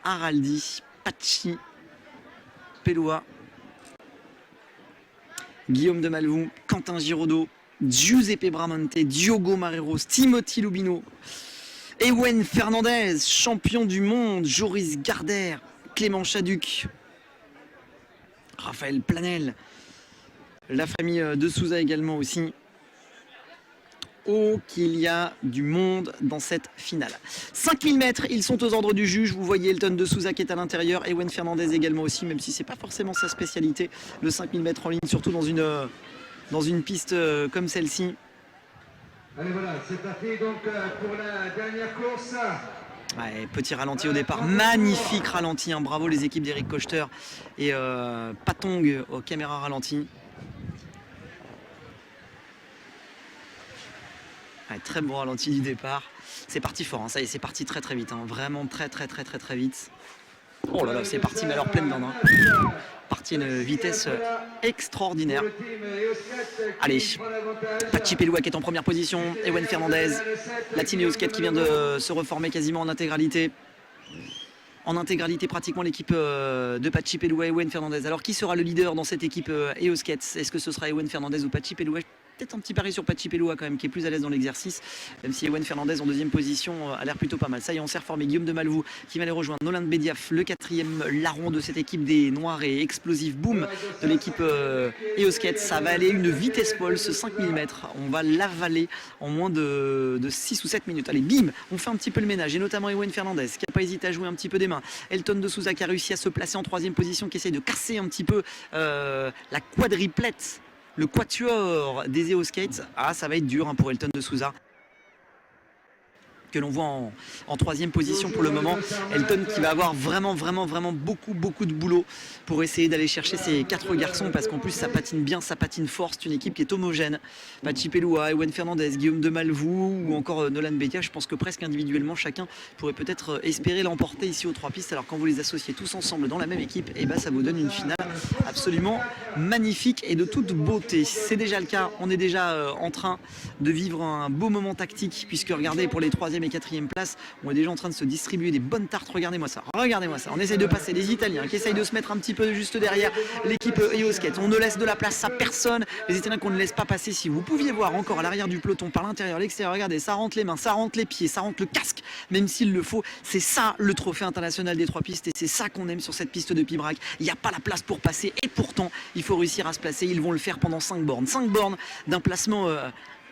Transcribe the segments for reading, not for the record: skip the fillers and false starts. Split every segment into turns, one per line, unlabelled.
Araldi, Pachi Pelloua, Guillaume de Malvou, Quentin Giraudot, Giuseppe Bramonte, Diogo Marreiros, Timothy Lubino, Ewen Fernandez, champion du monde, Joris Gardère, Clément Chaduc, Raphaël Planel, la famille de Souza également aussi. Oh, qu'il y a du monde dans cette finale. 5000 mètres, ils sont aux ordres du juge. Vous voyez Elton de Souza qui est à l'intérieur, Ewen Fernandez également aussi, même si c'est pas forcément sa spécialité, le 5000 mètres en ligne, surtout dans une piste comme celle-ci.
Allez voilà, c'est parti donc pour la dernière course.
Ouais, petit ralenti au départ, magnifique ralenti, hein. Bravo les équipes d'Eric Kochter et Patong aux caméras ralenti. Ouais, très bon ralenti du départ. C'est parti fort, hein. Ça y est, c'est parti très très vite, hein. Vraiment très vite. Oh là là, c'est parti, mais alors pleine dinde, hein. Parti à une vitesse extraordinaire. Allez, Pachi Pelloua qui est en première position, Ewen Fernandez, la team EOSCAT qui vient de se reformer quasiment en intégralité. En intégralité pratiquement l'équipe de Pachi Pelloua et Ewen Fernandez. Alors qui sera le leader dans cette équipe EOSCAT? Est-ce que ce sera Ewen Fernandez ou Pachi Pelloua? Peut-être un petit pari sur Pachi Pelloua quand même, qui est plus à l'aise dans l'exercice, même si Ewen Fernandez en deuxième position a l'air plutôt pas mal. Ça y est, on s'est reformé. Guillaume de Malvou qui va les rejoindre, Nolan Bediaf, le quatrième larron de cette équipe des Noirs et explosif boom de l'équipe EOSCAT. Ça va aller une vitesse folle, ce 5000 mètres. On va l'avaler en moins de 6 ou 7 minutes. Allez, bim, on fait un petit peu le ménage, et notamment Ewen Fernandez qui n'a pas hésité à jouer un petit peu des mains. Elton de Souza qui a réussi à se placer en troisième position, qui essaye de casser un petit peu la quadriplette, le quatuor des EOSCAT. Ah, ça va être dur, hein, pour Elton de Souza, que l'on voit en troisième position pour le moment. Elton qui va avoir vraiment beaucoup de boulot pour essayer d'aller chercher ces 4 garçons, parce qu'en plus ça patine bien, ça patine fort. C'est une équipe qui est homogène. Pachi Pelloua, Ewen Fernandez, Guillaume de Malvou ou encore Nolan Bedia. Je pense que presque individuellement chacun pourrait peut-être espérer l'emporter ici aux 3 pistes. Alors quand vous les associez tous ensemble dans la même équipe, et ben ça vous donne une finale absolument magnifique et de toute beauté. C'est déjà le cas, on est déjà en train de vivre un beau moment tactique, puisque regardez, pour les 3e et 4e places, on est déjà en train de se distribuer des bonnes tartes. Regardez-moi ça, on essaye de passer les Italiens qui essayent de se mettre un petit peu juste derrière l'équipe EOSCAT. On ne laisse de la place à personne, les Italiens qu'on ne laisse pas passer. Si vous pouviez voir encore à l'arrière du peloton, par l'intérieur, l'extérieur, regardez, ça rentre les mains, ça rentre les pieds, ça rentre le casque, même s'il le faut. C'est ça le trophée international des 3 pistes, et c'est ça qu'on aime sur cette piste de Pibrac. Il n'y a pas la place pour passer, et pourtant il faut réussir à se placer. Ils vont le faire pendant 5 bornes d'un placement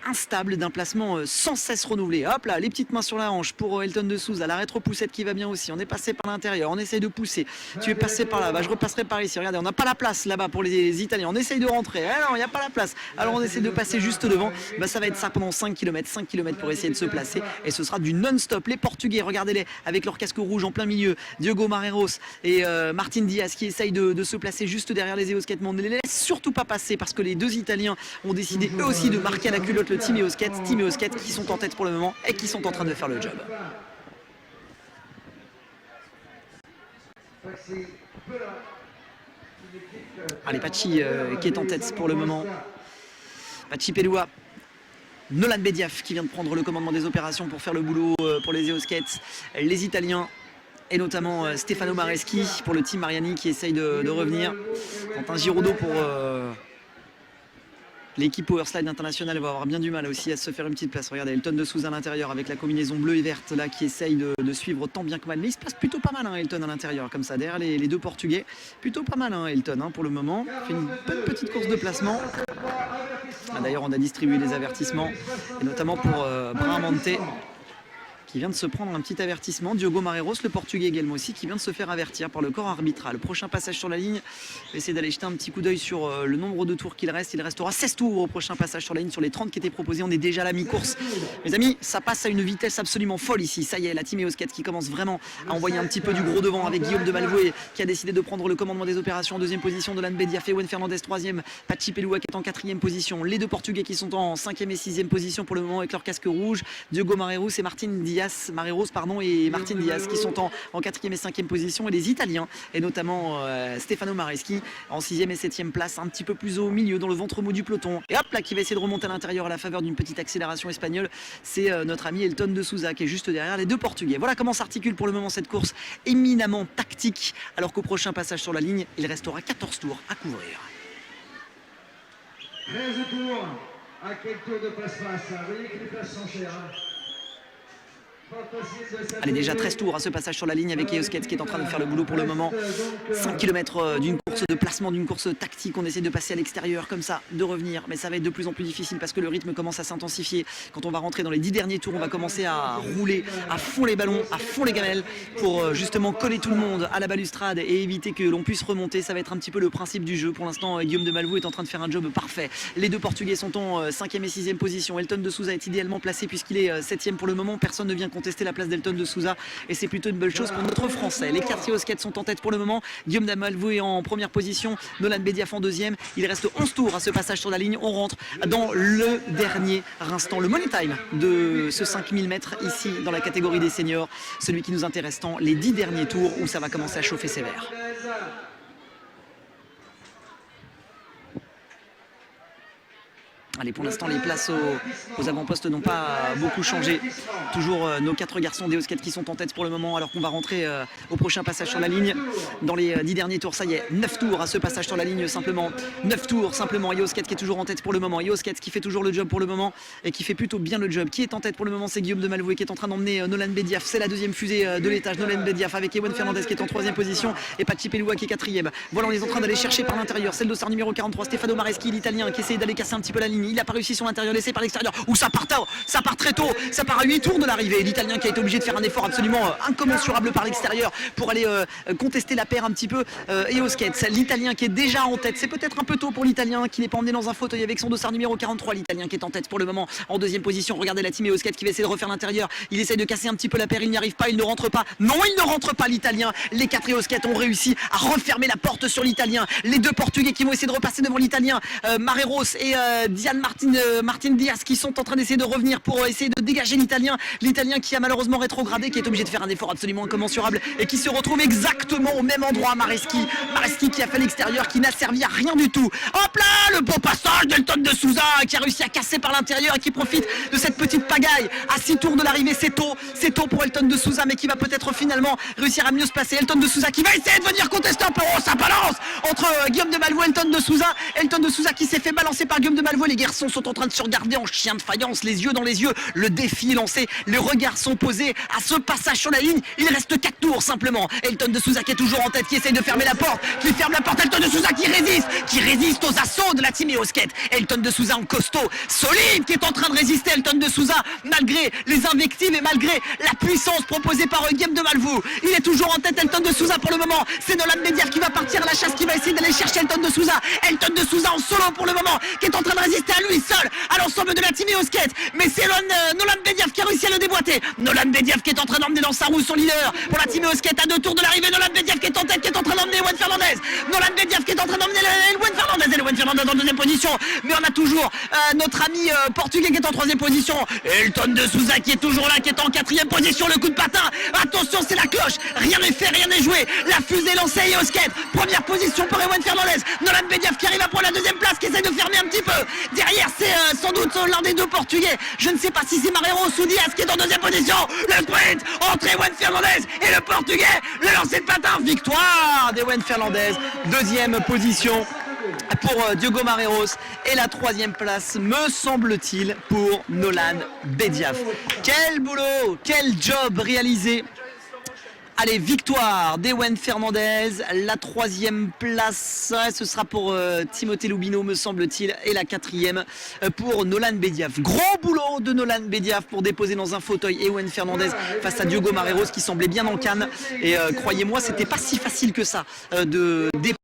instable, d'un placement sans cesse renouvelé. Hop là, les petites mains sur la hanche pour Elton de Souza, la rétro-poussette qui va bien aussi. On est passé par l'intérieur, on essaye de pousser. Tu es passé par là, bah, je repasserai par ici. Regardez, on n'a pas la place là-bas pour les Italiens. On essaye de rentrer. Ah non, il n'y a pas la place. Alors on essaie de passer juste devant. Bah, ça va être ça pendant 5 km pour essayer de se placer. Et ce sera du non-stop. Les Portugais, regardez-les, avec leur casque rouge en plein milieu. Diogo Marreiros et Martin Diaz qui essayent de se placer juste derrière les EOSCAT. Mais on ne les laisse surtout pas passer, parce que les 2 Italiens ont décidé eux aussi de marquer à la culotte le team EOSCAT qui sont en tête pour le moment et qui sont en train de faire le job. Allez, Pachi qui est en tête pour le moment. Pachi Pelloua, Nolan Bediaf qui vient de prendre le commandement des opérations pour faire le boulot pour les EOSCAT. Les Italiens, et notamment Stefano Mareschi pour le team Mariani qui essaye de revenir. Quentin Giraudot pour l'équipe Powerslide International va avoir bien du mal aussi à se faire une petite place. Regardez, Elton de Souza à l'intérieur avec la combinaison bleue et verte là qui essaye de suivre tant bien que mal. Mais il se passe plutôt pas mal, hein, Elton à l'intérieur, comme ça, derrière les 2 Portugais. Plutôt pas mal, hein, Elton, hein, pour le moment. Il fait une bonne petite course de placement. Ah, d'ailleurs, on a distribué les avertissements, et notamment pour Bramonte, qui vient de se prendre un petit avertissement. Diogo Marreiros, le Portugais également aussi, qui vient de se faire avertir par le corps arbitral. Prochain passage sur la ligne, je vais essayer d'aller jeter un petit coup d'œil sur le nombre de tours qu'il reste. Il restera 16 tours au prochain passage sur la ligne, sur les 30 qui étaient proposés. On est déjà à la mi-course. Mes amis, ça passe à une vitesse absolument folle ici. Ça y est, la team EOSCAT qui commence vraiment à envoyer un petit peu du gros devant, avec Guillaume de Malvoué qui a décidé de prendre le commandement des opérations en 2e position, Nolan Bediaf, Ewen Fernandez 3e, Pachi Pelloua qui est en 4e position. Les 2 Portugais qui sont en 5e et 6e position pour le moment avec leur casque rouge, Diogo Marreiros et Martin Diaz Mareros et Martin Diaz qui sont en 4e et 5e position, et les Italiens, et notamment Stefano Mareschi en 6e et 7e place, un petit peu plus au milieu, dans le ventre mou du peloton. Et hop là, qui va essayer de remonter à l'intérieur à la faveur d'une petite accélération espagnole, c'est notre ami Elton de Souza qui est juste derrière les deux Portugais. Voilà comment s'articule pour le moment cette course éminemment tactique, alors qu'au prochain passage sur la ligne, il restera 14 tours à couvrir.
13 tours. À quel tour de passe-passe? Vous voyez que les places sont chères.
Allez, déjà 13 tours à ce passage sur la ligne avec Eos Kets qui est en train de faire le boulot pour le moment. 5 km d'une course de placement, d'une course tactique. On essaie de passer à l'extérieur comme ça, de revenir. Mais ça va être de plus en plus difficile parce que le rythme commence à s'intensifier. Quand on va rentrer dans les 10 derniers tours, on va commencer à rouler à fond les ballons, à fond les gamelles pour justement coller tout le monde à la balustrade et éviter que l'on puisse remonter. Ça va être un petit peu le principe du jeu. Pour l'instant, Guillaume de Malvoux est en train de faire un job parfait. Les deux Portugais sont en 5e et 6e position. Elton de Souza est idéalement placé puisqu'il est 7e pour le moment. Personne ne vient contester la place d'Elton de Souza et c'est plutôt une bonne chose pour notre Français. Les quartiers Eos Kets sont en tête pour le moment. Guillaume de Malvoux est en première position, Nolan Bediaf en 2e. Il reste 11 tours à ce passage sur la ligne. On rentre dans le dernier instant, le money time de ce 5000 mètres ici dans la catégorie des seniors, celui qui nous intéresse tant, les 10 derniers tours où ça va commencer à chauffer sévère. Allez, pour l'instant, les places aux avant-postes n'ont pas beaucoup changé. Toujours nos 4 garçons d'Eos Kets qui sont en tête pour le moment, alors qu'on va rentrer au prochain passage sur la ligne. Dans les 10 derniers tours, ça y est, 9 tours à ce passage sur la ligne simplement. 9 tours simplement. Eos Kets qui est toujours en tête pour le moment. Eos Kets qui fait toujours le job pour le moment et qui fait plutôt bien le job. Qui est en tête pour le moment, c'est Guillaume de Malvoux qui est en train d'emmener Nolan Bediaf. C'est la deuxième fusée de l'étage. Nolan Bediaf avec Ewan Fernandez qui est en 3e position et Pachi Pelua qui est 4e. Voilà, on est en train d'aller chercher par l'intérieur. C'est le dossard numéro 43, Stefano Mareschi, l'Italien, qui essaie d'aller casser un petit peu la ligne. Il n'a pas réussi sur l'intérieur, laissé par l'extérieur. Où ça part très tôt. Ça part à 8 tours de l'arrivée. L'Italien qui a été obligé de faire un effort absolument incommensurable par l'extérieur pour aller contester la paire un petit peu. Eos Kets, l'Italien qui est déjà en tête. C'est peut-être un peu tôt pour l'Italien qui n'est pas emmené dans un fauteuil avec son dossard numéro 43. L'Italien qui est en tête pour le moment en 2e position. Regardez la team Eos Kets qui va essayer de refaire l'intérieur. Il essaie de casser un petit peu la paire. Il n'y arrive pas. Il ne rentre pas. Non, il ne rentre pas, l'Italien. Les 4 Eos Kets ont réussi à refermer la porte sur l'Italien. Les deux Portugais qui vont essayer de repasser devant l'Italien. Mareros et Martin Diaz qui sont en train d'essayer de revenir pour essayer de dégager l'Italien. L'Italien qui a malheureusement rétrogradé, qui est obligé de faire un effort absolument incommensurable et qui se retrouve exactement au même endroit. Mareschi qui a fait l'extérieur, qui n'a servi à rien du tout. Hop là, le beau passage d'Elton de Souza qui a réussi à casser par l'intérieur et qui profite de cette petite pagaille à 6 tours de l'arrivée. C'est tôt pour Elton de Souza, mais qui va peut-être finalement réussir à mieux se placer. Elton de Souza qui va essayer de venir contester un peu. Oh, ça balance entre Guillaume de Malvoux et Elton de Souza. Elton de Souza qui s'est fait balancer par Guillaume de Malvoux. Les garçons sont en train de se regarder en chien de faïence, les yeux dans les yeux. Le défi est lancé, les regards sont posés à ce passage sur la ligne. Il reste 4 tours simplement. Elton de Souza qui est toujours en tête, qui essaye de fermer la porte, qui ferme la porte. Elton de Souza qui résiste aux assauts de la team Eos Kets. Elton de Souza en costaud, solide, qui est en train de résister. Elton de Souza, malgré les invectives et malgré la puissance proposée par Guillaume de Malvoux, il est toujours en tête. Elton de Souza pour le moment. C'est Nolan Bediaf qui va partir à la chasse, qui va essayer d'aller chercher Elton de Souza. Elton de Souza en solo pour le moment, qui est en train de résister à lui seul, à l'ensemble de la team Eos Kets. Mais c'est Nolan Bediaf qui a réussi à le déboîter. Nolan Bediaf qui est en train d'emmener dans sa roue son leader pour la team Eos Kets à 2 tours de l'arrivée. Nolan Bediaf qui est en tête, qui est en train d'emmener Ewan Fernandez. Nolan Bediaf qui est en train d'emmener Ewan Fernandez. Et Ewan Fernandez en 2e position. Mais on a toujours notre ami portugais qui est en 3e position. Elton de Souza qui est toujours là, qui est en 4e position. Le coup de patin. Attention, c'est la cloche. Rien n'est fait, rien n'est joué. La fusée lancée Eos Kets. Première position pour Ewan Fernandez. Nolan Bediaf qui arrive à prendre la 2e place, qui essaie de fermer un petit peu. Derrière, c'est sans doute l'un des deux portugais. Je ne sais pas si c'est Mareros ou Diaz qui est en 2e position. Le sprint entre Ewan Fernandez et le portugais. Le lancer de patin. Victoire d'Ewan Fernandez. 2e position pour Diogo Mareros et la 3e place, me semble-t-il, pour Nolan Bediaf. Quel boulot, quel job réalisé. Allez, victoire d'Ewan Fernandez, la 3e place, ce sera pour Timothée Lubino, me semble-t-il, et la 4e pour Nolan Bediaf. Gros boulot de Nolan Bediaf pour déposer dans un fauteuil Ewan Fernandez face à Diogo Mareros qui semblait bien en canne. Et croyez-moi, c'était pas si facile que ça de déposer